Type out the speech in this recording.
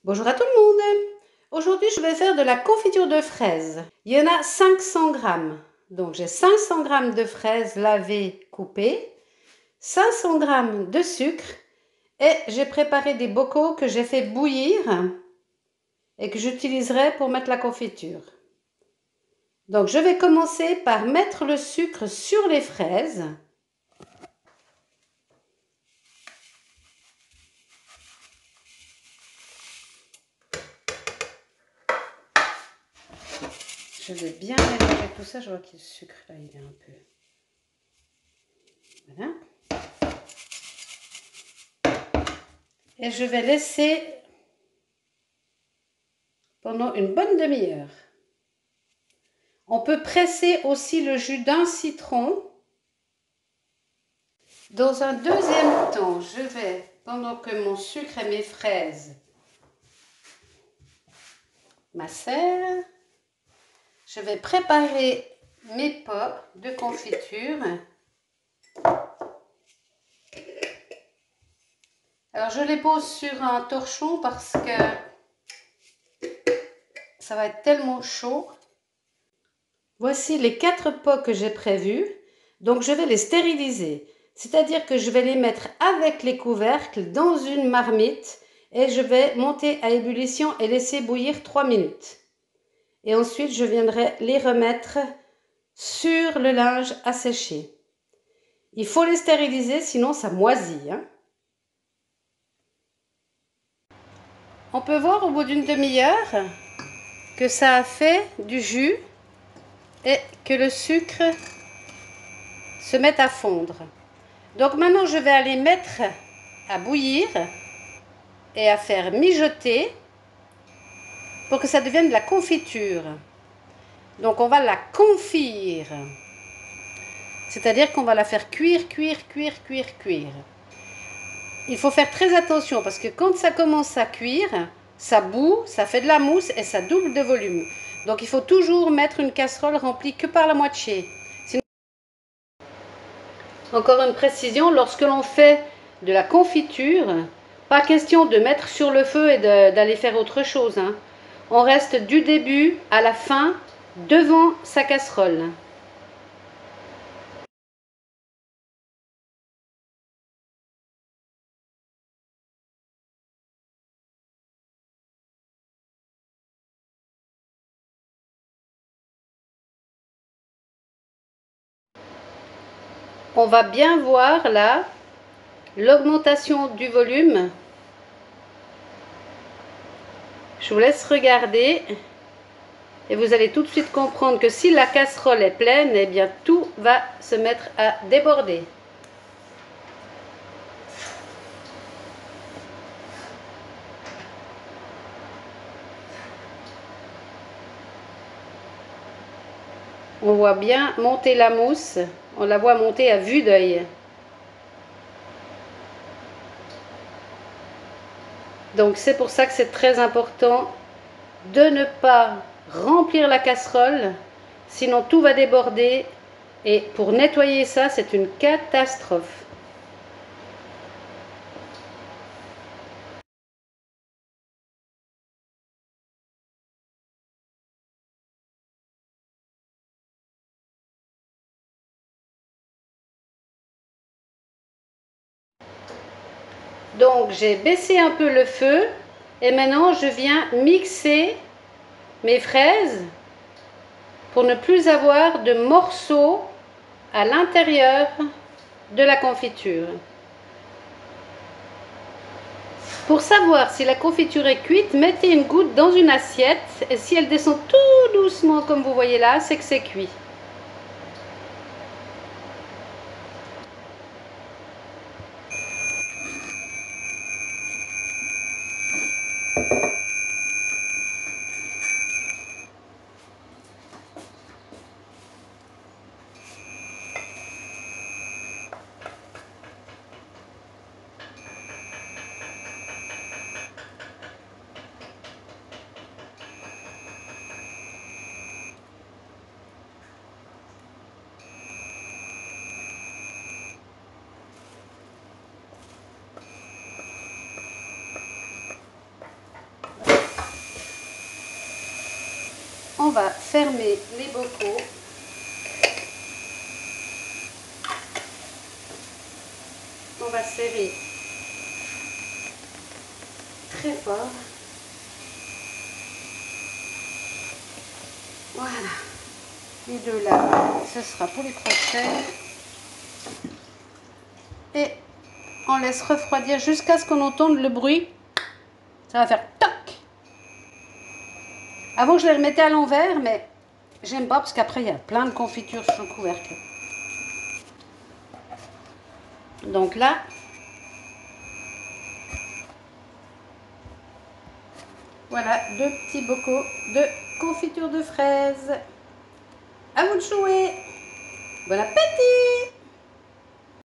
Bonjour à tout le monde. Aujourd'hui, je vais faire de la confiture de fraises. Il y en a 500 grammes. Donc, j'ai 500 grammes de fraises lavées, coupées, 500 grammes de sucre et j'ai préparé des bocaux que j'ai fait bouillir et que j'utiliserai pour mettre la confiture. Donc, je vais commencer par mettre le sucre sur les fraises. Je vais bien mélanger tout ça. Je vois que le sucre, là, il est un peu... Voilà. Et je vais laisser pendant une bonne demi-heure. On peut presser aussi le jus d'un citron. Dans un deuxième temps, je vais, pendant que mon sucre et mes fraises macèrent, je vais préparer mes pots de confiture. Alors, je les pose sur un torchon parce que ça va être tellement chaud. Voici les 4 pots que j'ai prévus. Donc, je vais les stériliser. C'est-à-dire que je vais les mettre avec les couvercles dans une marmite et je vais monter à ébullition et laisser bouillir 3 minutes. Et ensuite, je viendrai les remettre sur le linge à sécher. Il faut les stériliser, sinon ça moisit, hein. On peut voir au bout d'une demi-heure que ça a fait du jus et que le sucre se met à fondre. Donc maintenant, je vais aller mettre à bouillir et à faire mijoter pour que ça devienne de la confiture. Donc on va la confire. C'est-à-dire qu'on va la faire cuire. Il faut faire très attention parce que quand ça commence à cuire, ça bout, ça fait de la mousse et ça double de volume. Donc il faut toujours mettre une casserole remplie que par la moitié. Sinon... Encore une précision, lorsque l'on fait de la confiture, pas question de mettre sur le feu et d'aller faire autre chose, hein. On reste du début à la fin devant sa casserole. On va bien voir là l'augmentation du volume. Je vous laisse regarder et vous allez tout de suite comprendre que si la casserole est pleine, eh bien tout va se mettre à déborder. On voit bien monter la mousse, on la voit monter à vue d'œil. Donc c'est pour ça que c'est très important de ne pas remplir la casserole, sinon tout va déborder et pour nettoyer ça, c'est une catastrophe. Donc j'ai baissé un peu le feu et maintenant je viens mixer mes fraises pour ne plus avoir de morceaux à l'intérieur de la confiture. Pour savoir si la confiture est cuite, mettez une goutte dans une assiette et si elle descend tout doucement comme vous voyez là, c'est que c'est cuit. on va fermer les bocaux. On va serrer très fort. Voilà. Les deux là, ce sera pour les prochaines. Et on laisse refroidir jusqu'à ce qu'on entende le bruit. Ça va faire toc. Avant, je les remettais à l'envers, mais j'aime pas parce qu'après, il y a plein de confitures sur le couvercle. Donc là, voilà 2 petits bocaux de confiture de fraises. À vous de jouer. Bon appétit!